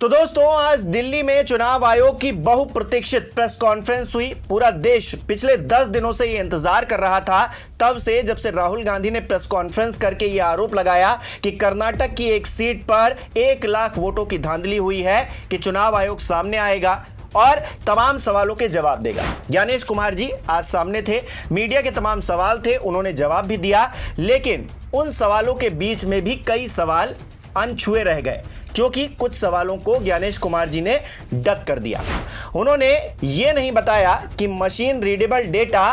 तो दोस्तों, आज दिल्ली में चुनाव आयोग की बहुप्रतीक्षित प्रेस कॉन्फ्रेंस हुई। पूरा देश पिछले 10 दिनों से ये इंतजार कर रहा था, तब से जब से राहुल गांधी ने प्रेस कॉन्फ्रेंस करके ये आरोप लगाया कि कर्नाटक की एक सीट पर 1 लाख वोटों की धांधली हुई है, कि चुनाव आयोग सामने आएगा और तमाम सवालों के जवाब देगा। ज्ञानेश कुमार जी आज सामने थे, मीडिया के तमाम सवाल थे, उन्होंने जवाब भी दिया, लेकिन उन सवालों के बीच में भी कई सवाल अनछुए रह गए, क्योंकि कुछ सवालों को ज्ञानेश कुमार जी ने डक कर दिया। उन्होंने ये नहीं बताया कि machine readable data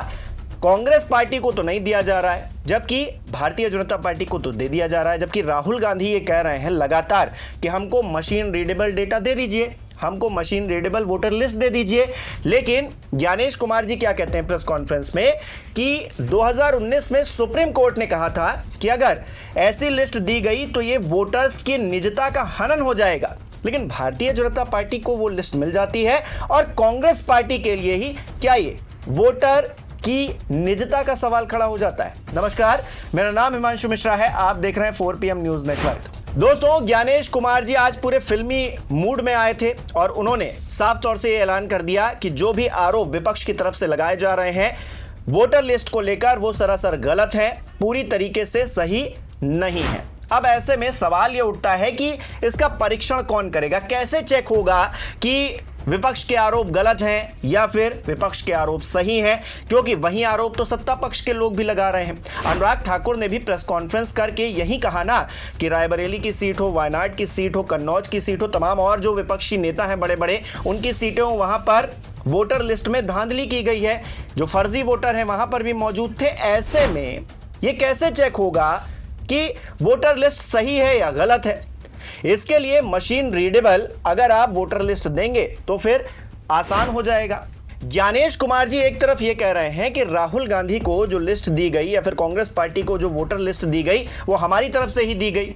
Congress party को तो नहीं दिया जा रहा है, जबकि भारतीय जनता पार्टी को तो दे दिया जा रहा है। जबकि राहुल गांधी ये कह रहे हैं लगातार कि हमको मशीन रीडेबल डेटा दे दीजिए, हमको मशीन रीडेबल वोटर लिस्ट दे दीजिए। लेकिन ज्ञानेश कुमार जी क्या कहते हैं प्रेस कॉन्फ्रेंस में कि 2019 में सुप्रीम कोर्ट ने कहा था कि अगर ऐसी लिस्ट दी गई तो ये वोटर्स की निजता का हनन हो जाएगा। लेकिन भारतीय जनता पार्टी को वो लिस्ट मिल जाती है और कांग्रेस पार्टी के लिए ही क्या ये वोटर की निजता का सवाल खड़ा हो जाता है। नमस्कार, मेरा नाम हिमांशु मिश्रा है, आप देख रहे हैं 4 PM न्यूज नेटवर्क। दोस्तों, ज्ञानेश कुमार जी आज पूरे फिल्मी मूड में आए थे और उन्होंने साफ तौर से ये ऐलान कर दिया कि जो भी आरोप विपक्ष की तरफ से लगाए जा रहे हैं वोटर लिस्ट को लेकर, वो सरासर गलत है, पूरी तरीके से सही नहीं है। अब ऐसे में सवाल ये उठता है कि इसका परीक्षण कौन करेगा, कैसे चेक होगा कि विपक्ष के आरोप गलत हैं या फिर विपक्ष के आरोप सही हैं, क्योंकि वही आरोप तो सत्ता पक्ष के लोग भी लगा रहे हैं। अनुराग ठाकुर ने भी प्रेस कॉन्फ्रेंस करके यही कहा ना कि रायबरेली की सीट हो, वायनाड की सीट हो, कन्नौज की सीट हो, तमाम और जो विपक्षी नेता हैं बड़े बड़े, उनकी सीटें हो, वहां पर वोटर लिस्ट में धांधली की गई है, जो फर्जी वोटर हैं वहां पर भी मौजूद थे। ऐसे में यह कैसे चेक होगा कि वोटर लिस्ट सही है या गलत है? इसके लिए मशीन रीडेबल अगर आप वोटर लिस्ट देंगे तो फिर आसान हो जाएगा। ज्ञानेश कुमार जी एक तरफ ये कह रहे हैं कि राहुल गांधी को जो लिस्ट दी गई या फिर कांग्रेस पार्टी को जो वोटर लिस्ट दी गई वो हमारी तरफ से ही दी गई।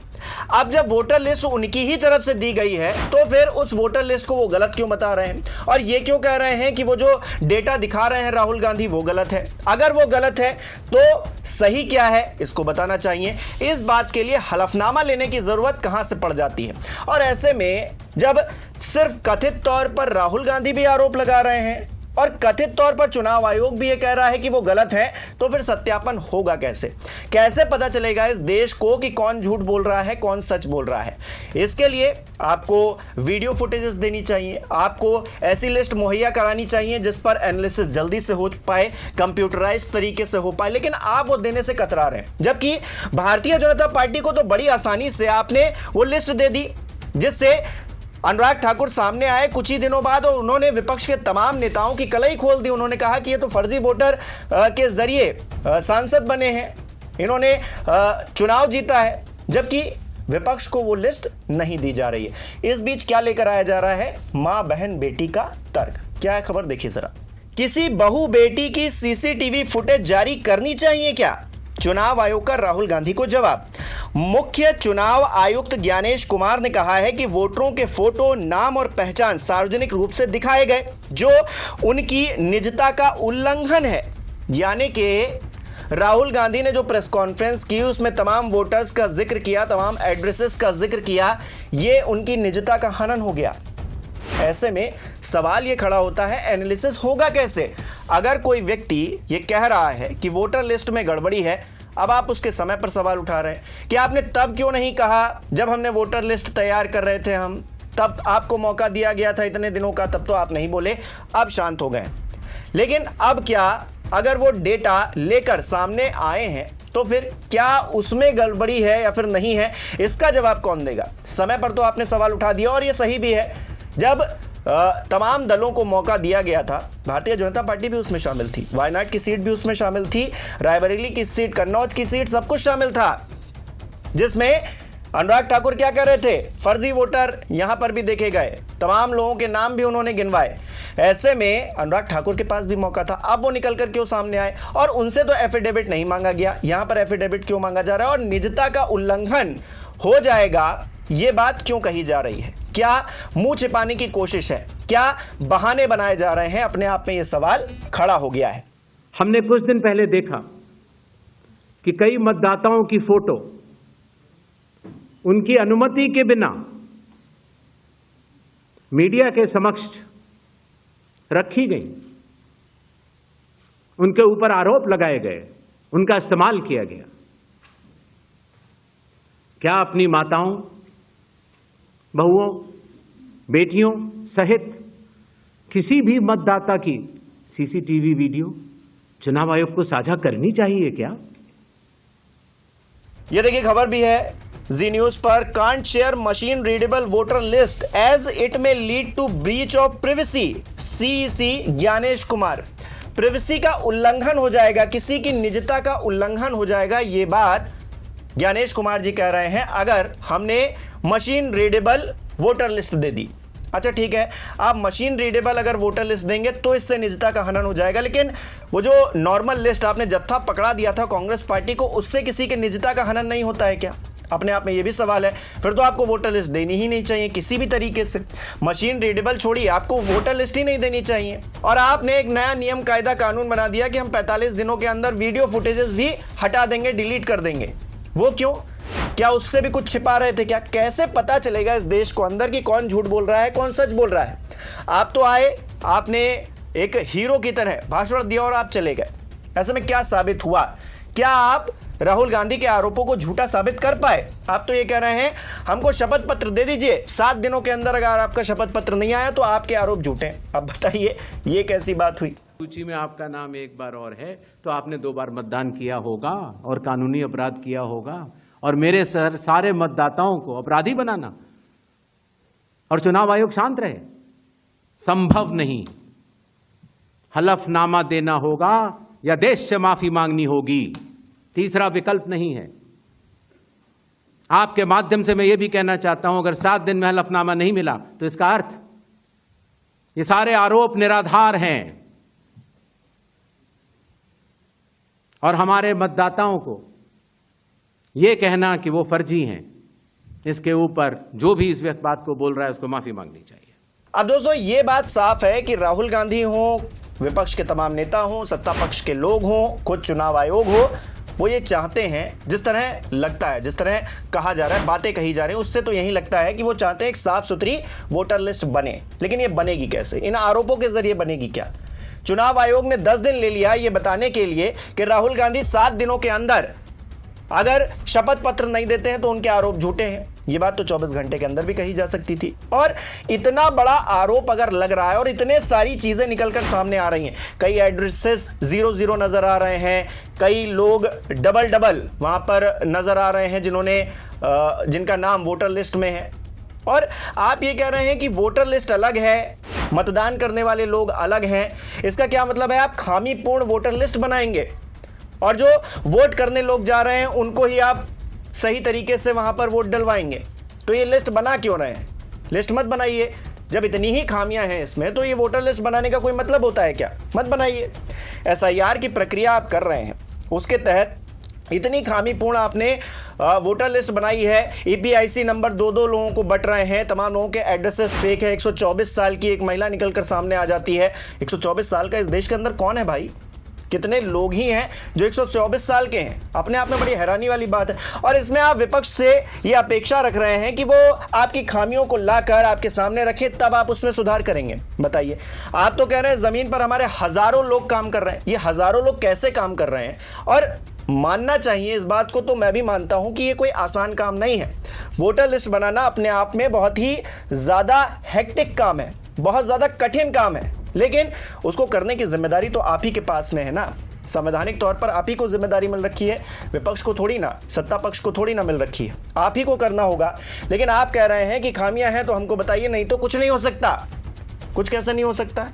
अब जब वोटर लिस्ट उनकी ही तरफ से दी गई है तो फिर उस वोटर लिस्ट को वो गलत क्यों बता रहे हैं, और ये क्यों कह रहे हैं कि वो जो डेटा दिखा रहे हैं राहुल गांधी वो गलत है? अगर वो गलत है तो सही क्या है, इसको बताना चाहिए। इस बात के लिए हलफनामा लेने की जरूरत कहां से पड़ जाती है? और ऐसे में जब सिर्फ कथित तौर पर राहुल गांधी भी आरोप लगा रहे हैं और कथित तौर पर चुनाव आयोग भी ये कह रहा है कि वो गलत है, तो फिर सत्यापन होगा कैसे? कैसे पता चलेगा इस देश को कि कौन झूठ बोल रहा है, कौन सच बोल रहा है? इसके लिए आपको वीडियो फुटेजेस देनी चाहिए, आपको ऐसी लिस्ट मुहैया करानी चाहिए जिस पर एनालिसिस जल्दी से हो पाए, कंप्यूटराइज्ड तरीके से हो पाए, लेकिन आप वो देने से कतरा रहे हैं। जबकि भारतीय जनता पार्टी को तो बड़ी आसानी से आपने वो लिस्ट दे दी, जिससे अनुराग ठाकुर सामने आए कुछ ही दिनों बाद और उन्होंने विपक्ष के तमाम नेताओं की कलई खोल दी। उन्होंने कहा कि ये तो फर्जी वोटर के जरिए सांसद बने हैं, इन्होंने चुनाव जीता है, जबकि विपक्ष को वो लिस्ट नहीं दी जा रही है। इस बीच क्या लेकर आया जा रहा है? मां बहन बेटी का तर्क। क्या है खबर, देखिए जरा। किसी बहू बेटी की CCTV फुटेज जारी करनी चाहिए क्या? चुनाव आयोग का राहुल गांधी को जवाब। मुख्य चुनाव आयुक्त ज्ञानेश कुमार ने कहा है कि वोटरों के फोटो, नाम और पहचान सार्वजनिक रूप से दिखाए गए, जो उनकी निजता का उल्लंघन है। यानी कि राहुल गांधी ने जो प्रेस कॉन्फ्रेंस की उसमें तमाम वोटर्स का जिक्र किया, तमाम एड्रेसेस का जिक्र किया, ये उनकी निजता का हनन हो गया। ऐसे में सवाल ये खड़ा होता है, एनालिसिस होगा कैसे? अगर कोई व्यक्ति ये कह रहा है कि वोटर लिस्ट में गड़बड़ी है, अब आप उसके समय पर सवाल उठा रहे हैं कि आपने तब क्यों नहीं कहा जब हमने वोटर लिस्ट तैयार कर रहे थे, हम तब आपको मौका दिया गया था इतने दिनों का, तब तो आप नहीं बोले, अब शांत हो गए। लेकिन अब क्या, अगर वो डेटा लेकर सामने आए हैं तो फिर क्या उसमें गड़बड़ी है या फिर नहीं है, इसका जवाब कौन देगा? समय पर तो आपने सवाल उठा दिया और ये सही भी है। जब तमाम दलों को मौका दिया गया था, भारतीय जनता पार्टी भी उसमें शामिल थी, वायनाड की सीट भी उसमें शामिल थी, रायबरेली की सीट, कन्नौज की सीट, सब कुछ शामिल था, जिसमें अनुराग ठाकुर क्या कह रहे थे? फर्जी वोटर यहां पर भी देखे गए, तमाम लोगों के नाम भी उन्होंने गिनवाए। ऐसे में अनुराग ठाकुर के पास भी मौका था, अब वो निकल कर क्यों सामने आए? और उनसे तो एफिडेविट नहीं मांगा गया, यहां पर एफिडेविट क्यों मांगा जा रहा है और निजता का उल्लंघन हो जाएगा, ये बात क्यों कही जा रही है? क्या मुंह छिपाने की कोशिश है? क्या बहाने बनाए जा रहे हैं? अपने आप में यह सवाल खड़ा हो गया है। हमने कुछ दिन पहले देखा कि कई मतदाताओं की फोटो, उनकी अनुमति के बिना मीडिया के समक्ष रखी गई, उनके ऊपर आरोप लगाए गए, उनका इस्तेमाल किया गया। क्या अपनी माताओं, बहुओं, बेटियों सहित किसी भी मतदाता की सीसीटीवी वीडियो चुनाव आयोग को साझा करनी चाहिए क्या? ये देखिए खबर भी है जी न्यूज पर, can't share machine readable voter list as it may lead to breach of privacy, CEC Gyanesh Kumar. Privacy का उल्लंघन हो जाएगा, किसी की निजता का उल्लंघन हो जाएगा, ये बात ज्ञानेश कुमार जी कह रहे हैं अगर हमने मशीन रीडेबल वोटर लिस्ट दे दी। अच्छा ठीक है, आप मशीन रीडेबल अगर वोटर लिस्ट देंगे तो इससे निजता का हनन हो जाएगा, लेकिन वो जो नॉर्मल लिस्ट आपने जत्था पकड़ा दिया था कांग्रेस पार्टी को, उससे किसी की निजता का हनन नहीं होता है क्या? अपने आप में ये भी सवाल है। फिर तो आपको वोटर लिस्ट देनी ही नहीं चाहिए किसी भी तरीके से। मशीन रीडेबल छोड़िए, आपको वोटर लिस्ट ही नहीं देनी चाहिए। और आपने एक नया नियम कायदा कानून बना दिया कि हम 45 दिनों के अंदर वीडियो फुटेजेस भी हटा देंगे, डिलीट कर देंगे। वो क्यों? क्या उससे भी कुछ छिपा रहे थे क्या? कैसे पता चलेगा इस देश को अंदर कि कौन झूठ बोल रहा है, कौन सच बोल रहा है? आप तो आए, आपने एक हीरो की तरह भाषण दिया और आप चले गए। ऐसे में क्या साबित हुआ? क्या आप राहुल गांधी के आरोपों को झूठा साबित कर पाए? आप तो ये कह रहे हैं हमको शपथ पत्र दे दीजिए, 7 दिनों के अंदर अगर आपका शपथ पत्र नहीं आया तो आपके आरोप झूठे हैं। अब बताइए ये कैसी बात हुई? सूची में आपका नाम एक बार और है तो आपने 2 बार मतदान किया होगा और कानूनी अपराध किया होगा, और मेरे सारे मतदाताओं को अपराधी बनाना और चुनाव आयोग शांत रहे, संभव नहीं। हलफनामा देना होगा या देश से माफी मांगनी होगी, तीसरा विकल्प नहीं है। आपके माध्यम से मैं यह भी कहना चाहता हूं, अगर 7 दिन में हलफनामा नहीं मिला तो इसका अर्थ ये सारे आरोप निराधार हैं और हमारे मतदाताओं को यह कहना कि वो फर्जी हैं, इसके ऊपर जो भी इस बात को बोल रहा है उसको माफी मांगनी चाहिए। अब दोस्तों ये बात साफ है कि राहुल गांधी हो, विपक्ष के तमाम नेता हों, सत्ता पक्ष के लोग हों, खुद चुनाव आयोग हो, वो ये चाहते हैं, जिस तरह लगता है, जिस तरह कहा जा रहा है, बातें कही जा रही हैं, उससे तो यही लगता है कि वो चाहते हैं एक साफ सुथरी वोटर लिस्ट बने। लेकिन ये बनेगी कैसे? इन आरोपों के जरिए बनेगी क्या? चुनाव आयोग ने 10 दिन ले लिया ये बताने के लिए कि राहुल गांधी 7 दिनों के अंदर अगर शपथ पत्र नहीं देते हैं तो उनके आरोप झूठे हैं। ये बात तो 24 घंटे के अंदर भी कही जा सकती थी। और इतना बड़ा आरोप अगर लग रहा है और इतने सारी चीजें निकलकर सामने आ रही हैं, कई एड्रेसेस 00 नजर आ रहे हैं, कई लोग डबल वहां पर नजर आ रहे हैं जिनका नाम वोटर लिस्ट में है, और आप ये कह रहे हैं कि वोटर लिस्ट अलग है, मतदान करने वाले लोग अलग हैं। इसका क्या मतलब है? आप खामीपूर्ण वोटर लिस्ट बनाएंगे और जो वोट करने लोग जा रहे हैं उनको ही आप सही तरीके से वहां पर वोट डलवाएंगे। तो ये लिस्ट बना क्यों रहे हैं? लिस्ट मत बनाइए। जब इतनी ही खामियां हैं इसमें तो ये वोटर लिस्ट बनाने का कोई मतलब होता है क्या? मत बनाइए। SIR की प्रक्रिया आप कर रहे हैं, उसके तहत इतनी खामीपूर्ण आपने वोटर लिस्ट बनाई है। EPIC नंबर 2 लोगों को बट रहे हैं, तमाम लोगों के एड्रेसेस फेक है। 124 साल की एक महिला निकलकर सामने आ जाती है। 124 साल का इस देश के अंदर कौन है भाई? कितने लोग ही हैं जो 124 साल के हैं? अपने आप में बड़ी हैरानी वाली बात है। और इसमें आप विपक्ष से ये अपेक्षा रख रहे हैं कि वो आपकी खामियों को लाकर आपके सामने रखे, तब आप उसमें सुधार करेंगे। बताइए, आप तो कह रहे हैं जमीन पर हमारे हजारों लोग काम कर रहे हैं। ये हजारों लोग कैसे काम कर रहे हैं? और मानना चाहिए इस बात को, तो मैं भी मानता हूं कि ये कोई आसान काम नहीं है। वोटर लिस्ट बनाना अपने आप में बहुत ही ज्यादा हेक्टिक काम है, बहुत ज्यादा कठिन काम है, लेकिन उसको करने की जिम्मेदारी तो आप ही के पास में है ना। संवैधानिक तौर पर आप ही को जिम्मेदारी मिल रखी है, विपक्ष को थोड़ी ना, सत्ता पक्ष को थोड़ी ना मिल रखी है, आप ही को करना होगा। लेकिन आप कह रहे हैं कि खामियां हैं तो हमको बताइए, नहीं तो कुछ नहीं हो सकता। कुछ कैसे नहीं हो सकता?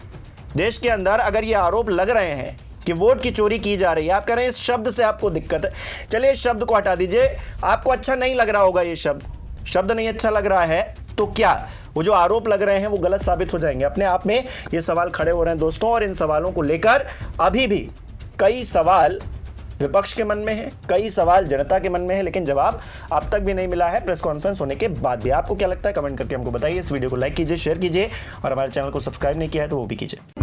देश के अंदर अगर ये आरोप लग रहे हैं कि वोट की चोरी की जा रही है, आप कह रहे हैं इस शब्द से आपको दिक्कत है, चलिए इस शब्द को हटा दीजिए। आपको अच्छा नहीं लग रहा होगा, ये शब्द नहीं अच्छा लग रहा है तो क्या वो जो आरोप लग रहे हैं वो गलत साबित हो जाएंगे? अपने आप में ये सवाल खड़े हो रहे हैं दोस्तों, और इन सवालों को लेकर अभी भी कई सवाल विपक्ष के मन में है, कई सवाल जनता के मन में है, लेकिन जवाब अब तक भी नहीं मिला है प्रेस कॉन्फ्रेंस होने के बाद भी। आपको क्या लगता है? कमेंट करके हमको बताइए। इस वीडियो को लाइक कीजिए, शेयर कीजिए, और हमारे चैनल को सब्सक्राइब नहीं किया है तो वो भी कीजिए।